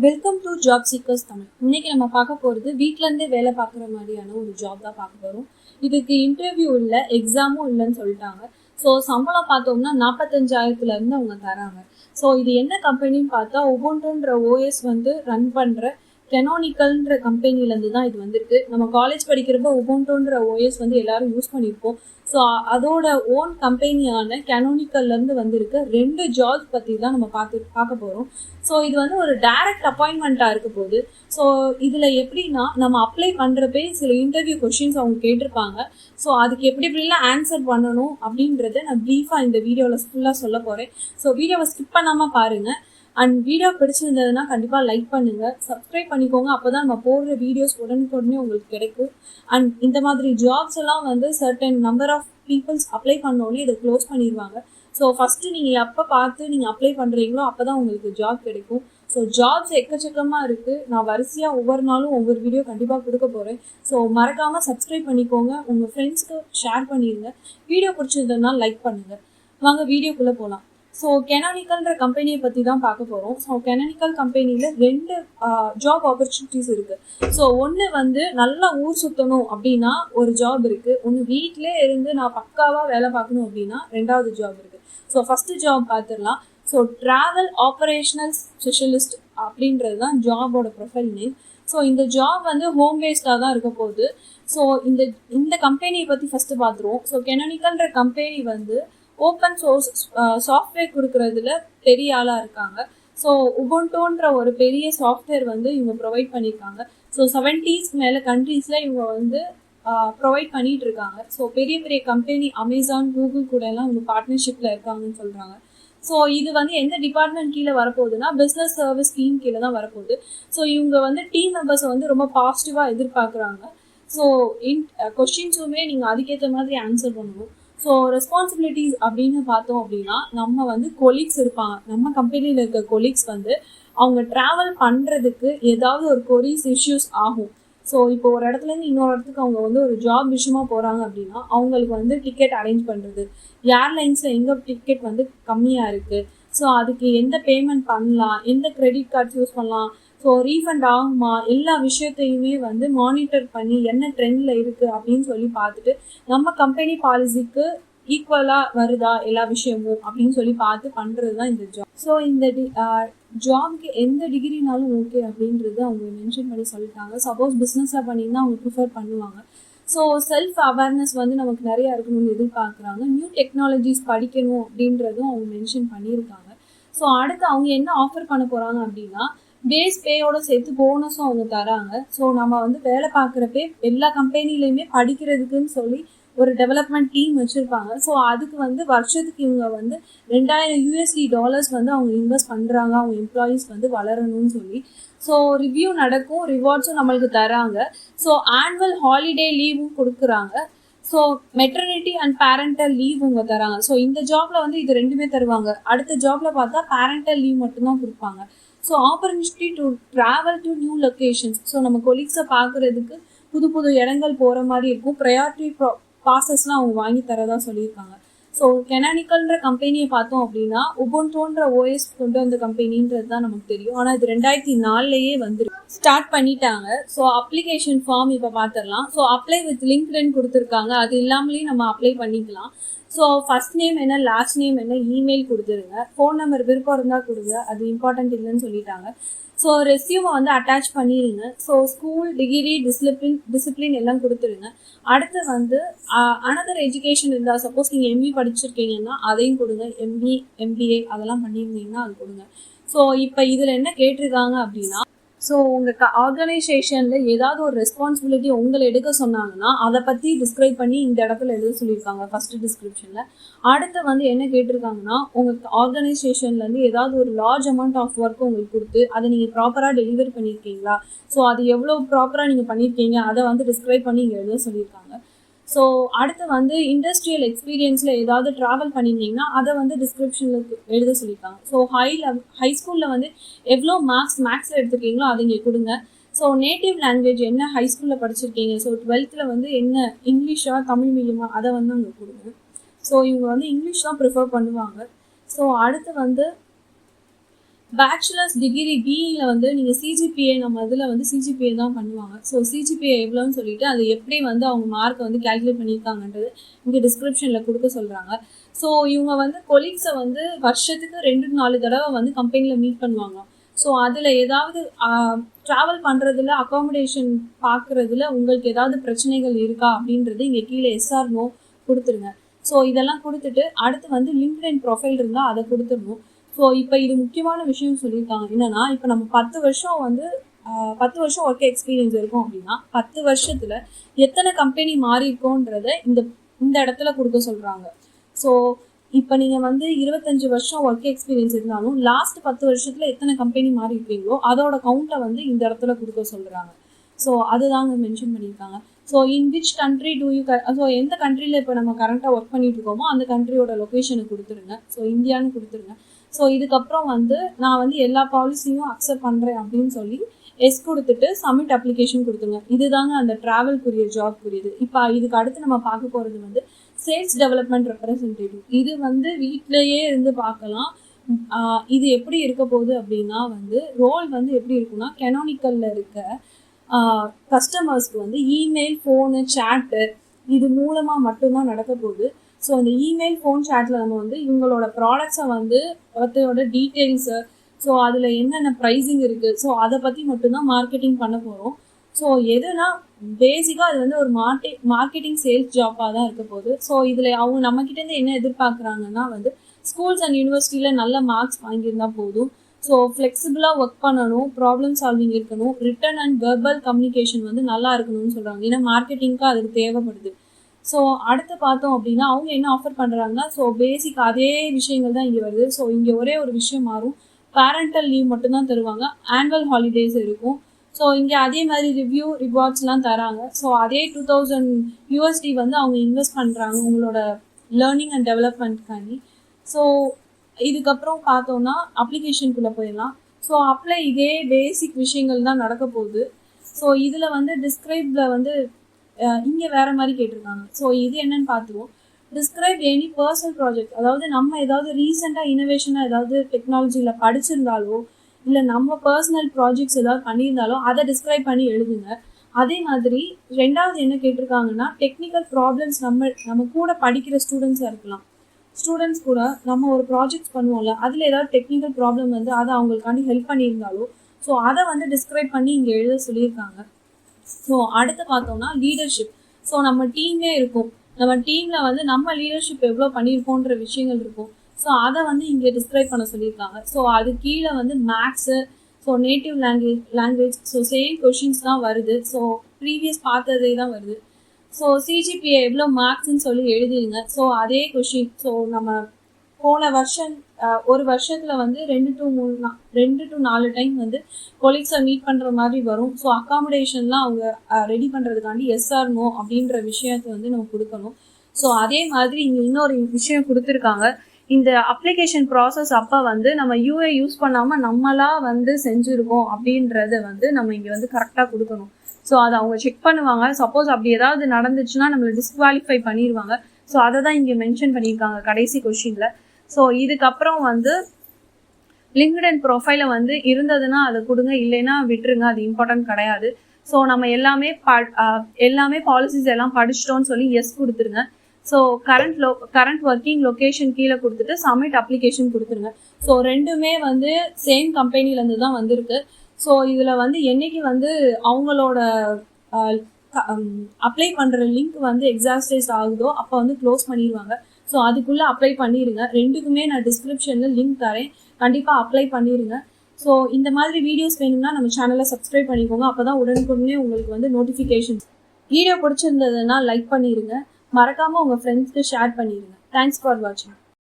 Welcome to job seekers Tamil. இன்னைக்கு நம்ம பார்க்க போகிறது வீட்டிலேருந்தே வேலை பார்க்குற மாதிரியான ஒரு ஜாப் தான் பார்க்க போகிறோம். இதுக்கு இன்டர்வியூ இல்லை, எக்ஸாமும் இல்லைன்னு சொல்லிட்டாங்க. ஸோ சம்பளம் பார்த்தோம்னா 45,000 அவங்க தராங்க. ஸோ இது என்ன கம்பெனின்னு பார்த்தா உபுண்டுன்ற ஓஎஸ் ரன் பண்ணுற கெனானிக்கல்ன்ற கம்பெனிலேருந்து தான் இது வந்திருக்கு. நம்ம காலேஜ் படிக்கிறப்ப உபுண்டுன்ற ஓஎஸ் எல்லாரும் யூஸ் பண்ணியிருப்போம். ஸோ அதோட ஓன் கம்பெனியான கெனானிக்கல்லேருந்து வந்திருக்கு 2 ஜாப்ஸ் பற்றி தான் நம்ம பார்க்க போகிறோம். ஸோ இது ஒரு டைரக்ட் அப்பாயின்மெண்ட்டாக இருக்க போகுது. ஸோ இதில் எப்படின்னா நம்ம அப்ளை பண்ணுறப்பே சில இன்டர்வியூ கொஷின்ஸ் அவங்க கேட்டிருப்பாங்க. ஸோ அதுக்கு எப்படிலாம் ஆன்சர் பண்ணணும் அப்படின்றத நான் ப்ரீஃபாக இந்த வீடியோவில் ஃபுல்லாக சொல்ல போகிறேன். ஸோ வீடியோவை ஸ்கிப் பண்ணாமல் பாருங்கள். அண்ட் வீடியோ பிடிச்சிருந்ததுன்னா கண்டிப்பாக லைக் பண்ணுங்கள், சப்ஸ்கிரைப் பண்ணிக்கோங்க. அப்போ தான் நம்ம போடுற வீடியோஸ் உடனுக்குடனே உங்களுக்கு கிடைக்கும். அண்ட் இந்த மாதிரி ஜாப்ஸ் எல்லாம் certain number of peoples apply பண்ணோன்னே இதை க்ளோஸ் பண்ணிடுவாங்க. ஸோ ஃபஸ்ட்டு நீங்கள் எப்போ பார்த்து நீங்கள் அப்ளை பண்ணுறீங்களோ அப்போ தான் உங்களுக்கு ஜாப் கிடைக்கும். ஸோ ஜாப்ஸ் எக்கச்சக்கமாக இருக்குது. நான் வரிசையாக ஒவ்வொரு நாளும் ஒவ்வொரு வீடியோ கண்டிப்பாக கொடுக்க போகிறேன். ஸோ மறக்காமல் சப்ஸ்கிரைப் பண்ணிக்கோங்க, உங்கள் ஃப்ரெண்ட்ஸ்க்கு ஷேர் பண்ணிடுங்க. வீடியோ பிடிச்சிருந்ததுனா லைக் பண்ணுங்கள். வாங்க வீடியோக்குள்ளே போகலாம். ஸோ கெனானிக்கல்ன்ற கம்பெனியை பற்றி தான் பார்க்க போகிறோம். ஸோ கெனானிக்கல் கம்பெனியில் 2 ஜாப் ஆப்பர்ச்சுனிட்டிஸ் இருக்குது. ஸோ ஒன்று நல்லா ஊர் சுற்றணும் அப்படின்னா ஒரு ஜாப் இருக்குது. ஒன்று வீட்டிலே இருந்து நான் பக்காவாக வேலை பார்க்கணும் அப்படின்னா 2வது ஜாப் இருக்குது. ஸோ ஃபஸ்ட்டு ஜாப் பார்த்துடலாம். ஸோ ட்ராவல் ஆப்ரேஷனல் ஸ்பெஷலிஸ்ட் அப்படின்றது தான் ஜாபோட ப்ரொஃபைல் நேம். ஸோ இந்த ஜாப் ஹோம் பேஸ்டாக தான் இருக்க போகுது. ஸோ இந்த கம்பெனியை பற்றி ஃபஸ்ட்டு பார்த்துருவோம். ஸோ கெனானிக்கல்ன்ற கம்பெனி ஓப்பன் சோர்ஸ் சாஃப்ட்வேர் கொடுக்குறதுல பெரிய ஆளாக இருக்காங்க. ஸோ உபுண்டுன்ற ஒரு பெரிய சாஃப்ட்வேர் இவங்க ப்ரொவைட் பண்ணியிருக்காங்க. ஸோ 70s மேலே கண்ட்ரீஸில் இவங்க ப்ரொவைட் பண்ணிகிட்டு இருக்காங்க. ஸோ பெரிய பெரிய கம்பெனி அமேசான், கூகுள் கூட எல்லாம் இவங்க பார்ட்னர்ஷிப்பில் இருக்காங்கன்னு சொல்கிறாங்க. ஸோ இது எந்த டிபார்ட்மெண்ட் கீழே வரப்போகுதுன்னா பிஸ்னஸ் சர்வீஸ் டீம் கீழே தான் வரப்போகுது. ஸோ இவங்க டீம் மெம்பர்ஸை ரொம்ப பாசிட்டிவாக எதிர்பார்க்குறாங்க. ஸோ கொஸ்டின்ஸுமே நீங்கள் அதுக்கேற்ற மாதிரி ஆன்சர் பண்ணணும். ஸோ ரெஸ்பான்சிபிலிட்டிஸ் அப்படின்னு பார்த்தோம் அப்படின்னா நம்ம கொலீக்ஸ் இருப்பாங்க. நம்ம கம்பெனியில் இருக்க கொலீக்ஸ் அவங்க ட்ராவல் பண்ணுறதுக்கு ஏதாவது ஒரு கொரீஸ் இஷ்யூஸ் ஆகும். ஸோ இப்போ ஒரு இடத்துலேருந்து இன்னொரு இடத்துக்கு அவங்க ஒரு ஜாப் விஷயமா போகிறாங்க அப்படின்னா அவங்களுக்கு டிக்கெட் அரேஞ்ச் பண்ணுறது, ஏர்லைன்ஸில் எங்கே டிக்கெட் கம்மியாக இருக்குது, ஸோ அதுக்கு எந்த பேமெண்ட் பண்ணலாம், எந்த கிரெடிட் கார்ட்ஸ் யூஸ் பண்ணலாம், ஸோ ரீஃபண்ட் ஆகுமா, எல்லா விஷயத்தையுமே மானிட்டர் பண்ணி என்ன ட்ரெண்டில் இருக்குது அப்படின்னு சொல்லி பார்த்துட்டு நம்ம கம்பெனி பாலிசிக்கு ஈக்குவலாக வருதா எல்லா விஷயமும் அப்படின்னு சொல்லி பார்த்து பண்ணுறது தான் இந்த ஜாப். ஸோ இந்த ஜாப்க்கு எந்த டிகிரினாலும் ஓகே அப்படின்றது அவங்க மென்ஷன் பண்ணி சொல்லிட்டாங்க. சப்போஸ் பிஸ்னஸாக பண்ணிங்கன்னா அவங்க ப்ரிஃபர் பண்ணுவாங்க. ஸோ செல்ஃப் அவேர்னஸ் நமக்கு நிறையா இருக்கணும்னு எதிர்பார்க்குறாங்க. நியூ டெக்னாலஜிஸ் படிக்கணும் அப்படின்றதும் அவங்க மென்ஷன் பண்ணியிருக்காங்க. ஸோ அடுத்து அவங்க என்ன ஆஃபர் பண்ண போகிறாங்க அப்படின்னா பேஸ் பேயோட சேர்த்து போனஸும் அவங்க தராங்க. ஸோ நம்ம வேலை பார்க்குறப்பே எல்லா கம்பெனிலையுமே படிக்கிறதுக்குன்னு சொல்லி ஒரு டெவலப்மெண்ட் டீம் வச்சுருப்பாங்க. ஸோ அதுக்கு வருஷத்துக்கு இவங்க $2,000 அவங்க இன்வெஸ்ட் பண்ணுறாங்க, அவங்க எம்ப்ளாயீஸ் வளரணும்னு சொல்லி. ஸோ ரிவ்யூ நடக்கும், ரிவார்ட்ஸும் நம்மளுக்கு தராங்க. ஸோ ஆனுவல் ஹாலிடே லீவும் கொடுக்குறாங்க. So maternity and parental leave இவங்க தராங்க. ஸோ இந்த ஜாப்ல இது ரெண்டுமே தருவாங்க. அடுத்த ஜாப்ல பார்த்தா பேரண்டல் லீவ் மட்டும்தான் கொடுப்பாங்க. So opportunity to travel to new locations. So நம்ம கொலீக்ஸை பார்க்குறதுக்கு புது புது இடங்கள் போகிற மாதிரி இருக்கும். ப்ரையாரிட்டி பாசஸ்லாம் அவங்க வாங்கி தரதா சொல்லியிருக்காங்க. ஸோ கெனானிக்கல்ன்ற கம்பெனியை பார்த்தோம் அப்படின்னா உபுண்டுன்ற ஓஎஸ் கொண்டு வந்த கம்பெனின்றது தான் நமக்கு தெரியும். ஆனால் இது 2004 ஸ்டார்ட் பண்ணிட்டாங்க. ஸோ அப்ளிகேஷன் ஃபார்ம் இப்போ பார்த்துடலாம். ஸோ அப்ளை வித் லிங்க்டின் கொடுத்துருக்காங்க. அது இல்லாமலேயும் நம்ம அப்ளை பண்ணிக்கலாம். ஸோ ஃபர்ஸ்ட் நேம் என்ன, லாஸ்ட் நேம் என்ன, இமெயில் கொடுத்துருங்க. ஃபோன் நம்பர் விருப்பம் இருந்தால் கொடுங்க, அது இம்பார்ட்டன்ட் இல்லைன்னு சொல்லிட்டாங்க. ஸோ ரெஸ்யூமை அட்டாச் பண்ணிடுங்க. ஸோ ஸ்கூல், டிகிரி, டிசிப்ளின் எல்லாம் கொடுத்துருங்க. அடுத்து அனதர் எஜுகேஷன் இருந்தால், சப்போஸ் நீங்கள் எம்பி படிச்சிருக்கீங்கன்னா அதையும் கொடுங்க. எம்பிஏ அதெல்லாம் பண்ணியிருந்தீங்கன்னா அது கொடுங்க. ஸோ இப்போ இதில் என்ன கேட்டிருக்காங்க அப்படின்னா ஸோ உங்கள் ஆர்கனைசேஷனில் ஏதாவது ஒரு ரெஸ்பான்சிபிலிட்டி உங்களை எடுக்க சொன்னாங்கன்னா அதை பற்றி டிஸ்கிரைப் பண்ணி இந்த இடத்துல எழுத சொல்லியிருக்காங்க ஃபஸ்ட்டு டிஸ்கிரிப்ஷனில். அடுத்து என்ன கேட்டிருக்காங்கன்னா உங்கள் ஆர்கனைசேஷன்லேருந்து ஏதாவது ஒரு லார்ஜ் அமௌண்ட் ஆஃப் ஒர்க் உங்களுக்கு கொடுத்து அதை நீங்கள் ப்ராப்பராக டெலிவரி பண்ணியிருக்கீங்களா, ஸோ அது எவ்வளோ ப்ராப்பராக நீங்கள் பண்ணியிருக்கீங்க அதை டிஸ்கிரைப் பண்ணி இங்கே எழுத சொல்லியிருக்காங்க. ஸோ அடுத்து இண்டஸ்ட்ரியல் எக்ஸ்பீரியன்ஸில் ஏதாவது ட்ராவல் பண்ணியிருந்தீங்கன்னா அதை டிஸ்கிரிப்ஷனில் எழுத சொல்லியிருக்காங்க. ஸோ ஹை ஸ்கூலில் எவ்வளோ மேக்ஸில் எடுத்துருக்கீங்களோ அதை இங்கே கொடுங்க. ஸோ நேட்டிவ் லாங்குவேஜ் என்ன ஹை ஸ்கூலில் படிச்சிருக்கீங்க, ஸோ 12th என்ன இங்கிலீஷா தமிழ் மீடியமா அதை அங்கே கொடுங்க. ஸோ இவங்க இங்கிலீஷ் தான் ப்ரிஃபர் பண்ணுவாங்க. ஸோ அடுத்து பேச்சுலர்ஸ் டிகிரி பிஇல வந்து நீங்கள் சிஜிபிஏ நம்ம இதில் வந்து சிஜிபிஏ தான் பண்ணுவாங்க. ஸோ சிஜிபிஏ எவ்வளோன்னு சொல்லிட்டு அது எப்படி வந்து அவங்க மார்க்கை வந்து கேல்குலேட் பண்ணியிருக்காங்கன்றது இங்கே டிஸ்கிரிப்ஷனில் கொடுக்க சொல்கிறாங்க. ஸோ இவங்க வந்து கொலீக்ஸை வந்து வருஷத்துக்கு 2-4 தடவை வந்து கம்பெனியில் மீட் பண்ணுவாங்க. ஸோ அதில் ஏதாவது ட்ராவல் பண்ணுறதுல அகாமடேஷன் பார்க்குறதுல உங்களுக்கு ஏதாவது பிரச்சனைகள் இருக்கா அப்படின்றது இங்கே கீழே எஸ்ஆர் நோ கொடுத்துருங்க. ஸோ இதெல்லாம் கொடுத்துட்டு அடுத்து வந்து லிங்க்டின் ப்ரொஃபைல் இருந்தால் அதை கொடுத்துடணும். ஸோ இப்போ இது முக்கியமான விஷயம் சொல்லியிருக்காங்க என்னன்னா, இப்போ நம்ம 10 வருஷம் வந்து 10 வருஷம் ஒர்க் எக்ஸ்பீரியன்ஸ் இருக்கும் அப்படின்னா 10 வருஷத்துல எத்தனை கம்பெனி மாறி இருக்கோன்றத இந்த இடத்துல கொடுக்க சொல்றாங்க. ஸோ இப்போ நீங்கள் வந்து 25 வருஷம் ஒர்க் எக்ஸ்பீரியன்ஸ் இருந்தாலும் லாஸ்ட் 10 வருஷத்துல எத்தனை கம்பெனி மாறி இருக்கீங்களோ அதோட கவுண்ட்டை வந்து இந்த இடத்துல கொடுக்க சொல்றாங்க. ஸோ அதுதாங்க மென்ஷன் பண்ணியிருக்காங்க. So in which country do you so எந்த கண்ட்ரியில் இப்போ நம்ம கரண்ட்டாக ஒர்க் பண்ணிட்டு இருக்கோமோ அந்த கண்ட்ரியோட லொக்கேஷனை கொடுத்துருங்க. ஸோ இந்தியான்னு கொடுத்துருங்க. ஸோ இதுக்கப்புறம் வந்து நான் வந்து எல்லா பாலிசியும் அக்செப்ட் பண்ணுறேன் அப்படின்னு சொல்லி எஸ் கொடுத்துட்டு சப்மிட் அப்ளிகேஷன் கொடுத்துங்க. இதுதாங்க அந்த ட்ராவல்குரிய ஜாப்க்குரியது. இப்போ இதுக்கு அடுத்து நம்ம பார்க்க போகிறது வந்து சேல்ஸ் டெவலப்மெண்ட் ரெப்ரசன்டேட்டிவ். இது வந்து வீட்டிலேயே இருந்து பார்க்கலாம். இது எப்படி இருக்க போகுது அப்படின்னா வந்து ரோல் வந்து எப்படி இருக்குன்னா, கெனானிக்கலில் இருக்க கஸ்டமர்ஸ்க்கு வந்து இமெயில், ஃபோனு, சேட்டு இது மூலமாக மட்டும்தான் நடக்க போகுது. ஸோ அந்த இமெயில், ஃபோன், சேட்டில் நம்ம வந்து இவங்களோட ப்ராடக்ட்ஸை வந்து அதோட டீட்டெயில்ஸு, ஸோ அதில் என்னென்ன ப்ரைஸிங் இருக்குது, ஸோ அதை பற்றி மட்டும்தான் மார்க்கெட்டிங் பண்ண போகிறோம். ஸோ எதுனா பேசிக்காக அது வந்து ஒரு மார்க்கெட்டிங் சேல்ஸ் ஜாப்பாக தான் இருக்க போகுது. ஸோ இதில் அவங்க நம்மக்கிட்டேருந்து என்ன எதிர்பார்க்குறாங்கன்னா வந்து ஸ்கூல்ஸ் அண்ட் யூனிவர்சிட்டியில் நல்ல மார்க்ஸ் வாங்கியிருந்தால் போதும். ஸோ ஃப்ளெக்சிபிளாக ஒர்க் பண்ணணும், ப்ராப்ளம் சால்விங் இருக்கணும், ரிட்டன் அண்ட் வெர்பல் கம்யூனிகேஷன் வந்து நல்லா இருக்கணும்னு சொல்கிறாங்க. ஏன்னா மார்க்கெட்டிங்க்கு அதுக்கு தேவைப்படுது. ஸோ அடுத்து பார்த்தோம் அப்படின்னா அவங்க என்ன ஆஃபர் பண்ணுறாங்கன்னா, ஸோ பேசிக் அதே விஷயங்கள் தான் இங்கே வருது. ஸோ இங்கே ஒரே ஒரு விஷயம் மாறும், பேரண்டல் லீவ் மட்டும்தான் தருவாங்க, ஆனுவல் ஹாலிடேஸ் இருக்கும். ஸோ இங்கே அதே மாதிரி ரிவ்யூ ரிவார்ட்ஸ்லாம் தராங்க. ஸோ அதே $2000 வந்து அவங்க இன்வெஸ்ட் பண்ணுறாங்க உங்களோட லேர்னிங் அண்ட் டெவலப்மெண்ட்காண்டி. ஸோ இதுக்கப்புறம் பார்த்தோன்னா அப்ளிகேஷனுக்குள்ளே போயிடலாம். ஸோ அப்ளை இதே பேசிக் விஷயங்கள் தான் நடக்க போகுது. ஸோ இதில் வந்து டிஸ்கிரைபில் வந்து இங்கே வேறு மாதிரி கேட்டிருக்காங்க. ஸோ இது என்னன்னு பார்த்துருவோம். டிஸ்கிரைப் எனி பர்சனல் ப்ராஜெக்ட், அதாவது நம்ம ஏதாவது ரீசெண்டாக இனோவேஷனாக ஏதாவது டெக்னாலஜியில் படிச்சிருந்தாலோ இல்லை நம்ம பர்சனல் ப்ராஜெக்ட்ஸ் ஏதாவது பண்ணியிருந்தாலோ அதை டிஸ்கிரைப் பண்ணி எழுதுங்க. அதே மாதிரி ரெண்டாவது என்ன கேட்டிருக்காங்கன்னா, டெக்னிக்கல் ப்ராப்ளம்ஸ் நம்ம கூட படிக்கிற ஸ்டூடெண்ட்ஸாக இருக்கலாம். ஸ்டூடெண்ட்ஸ் கூட நம்ம ஒரு ப்ராஜெக்ட்ஸ் பண்ணுவோம்ல, அதில் ஏதாவது டெக்னிக்கல் ப்ராப்ளம் வந்து அதை அவங்களுக்காண்டி ஹெல்ப் பண்ணியிருந்தாலோ ஸோ அதை வந்து டிஸ்கிரைப் பண்ணி இங்கே எழுத சொல்லியிருக்காங்க. ஸோ அடுத்து பார்த்தோம்னா லீடர்ஷிப். ஸோ நம்ம டீமே இருக்கும், நம்ம டீமில் வந்து நம்ம லீடர்ஷிப் எவ்வளோ பண்ணியிருக்கோன்ற விஷயங்கள் இருக்கும். ஸோ அதை வந்து இங்கே டிஸ்கிரைப் பண்ண சொல்லியிருக்காங்க. ஸோ அது கீழே வந்து maths, so native language, so same questions தான் வருது. ஸோ ப்ரீவியஸ் பார்த்ததே தான் வருது. ஸோ சிஜிபிஏ எவ்வளோ மார்க்ஸ்ன்னு சொல்லி எழுதிடுங்க. ஸோ அதே கொஷின். ஸோ நம்ம போன வருஷம் ஒரு வருஷத்தில் வந்து 2 to 4 டைம் வந்து கொலீக்ஸை மீட் பண்ணுற மாதிரி வரும். ஸோ அக்காமடேஷன்லாம் அவங்க ரெடி பண்ணுறதுக்காண்டி எஸ்ஆர் நோ அப்படின்ற விஷயத்தை வந்து நம்ம கொடுக்கணும். ஸோ அதே மாதிரி இங்கே இன்னொரு விஷயம் கொடுத்துருக்காங்க. இந்த அப்ளிகேஷன் ப்ராசஸ் அப்போ வந்து நம்ம யூஏ யூஸ் பண்ணாமல் நம்மளாக வந்து செஞ்சுருக்கோம் அப்படின்றத வந்து நம்ம இங்கே வந்து கரெக்டாக கொடுக்கணும். ஸோ அதை அவங்க செக் பண்ணுவாங்க. சப்போஸ் அப்படி ஏதாவது நடந்துச்சுன்னா நம்மளை டிஸ்குவாலிஃபை பண்ணிடுவாங்க. ஸோ அதை தான் இங்கே மென்ஷன் பண்ணியிருக்காங்க கடைசி கொஷினில். ஸோ இதுக்கப்புறம் வந்து லிங்க்டின் ப்ரொஃபைலை வந்து இருந்ததுன்னா அதை கொடுங்க, இல்லைன்னா விட்டுருங்க, அது இம்பார்ட்டன்ட் கிடையாது. ஸோ நம்ம எல்லாமே பாலிசிஸ் எல்லாம் படிச்சிட்டோன்னு சொல்லி எஸ் கொடுத்துருங்க. ஸோ கரண்ட் ஒர்க்கிங் லொக்கேஷன் கீழே கொடுத்துட்டு சப்மிட் அப்ளிகேஷன் கொடுத்துருங்க. ஸோ ரெண்டுமே வந்து சேம் கம்பெனிலேருந்து தான் வந்திருக்கு. ஸோ இதில் வந்து என்னைக்கு வந்து அவங்களோட அப்ளை பண்ணுற லிங்க் வந்து எக்ஸாஸ்டைஸ் ஆகுதோ அப்போ வந்து க்ளோஸ் பண்ணிடுவாங்க. ஸோ அதுக்குள்ளே அப்ளை பண்ணிடுங்க. ரெண்டுக்குமே நான் டிஸ்கிரிப்ஷனில் லிங்க் தரேன், கண்டிப்பாக அப்ளை பண்ணிடுங்க. ஸோ இந்த மாதிரி வீடியோஸ் வேணும்னா நம்ம சேனலை சப்ஸ்கிரைப் பண்ணிக்கோங்க. அப்போ தான் உடனுக்குடனே உங்களுக்கு வந்து நோட்டிஃபிகேஷன்ஸ். வீடியோ பிடிச்சிருந்ததுன்னா லைக் பண்ணிடுங்க, மறக்காமல் உங்கள் ஃப்ரெண்ட்ஸ்க்கு ஷேர் பண்ணிடுங்க. தேங்க்ஸ் ஃபார் வாட்சிங்.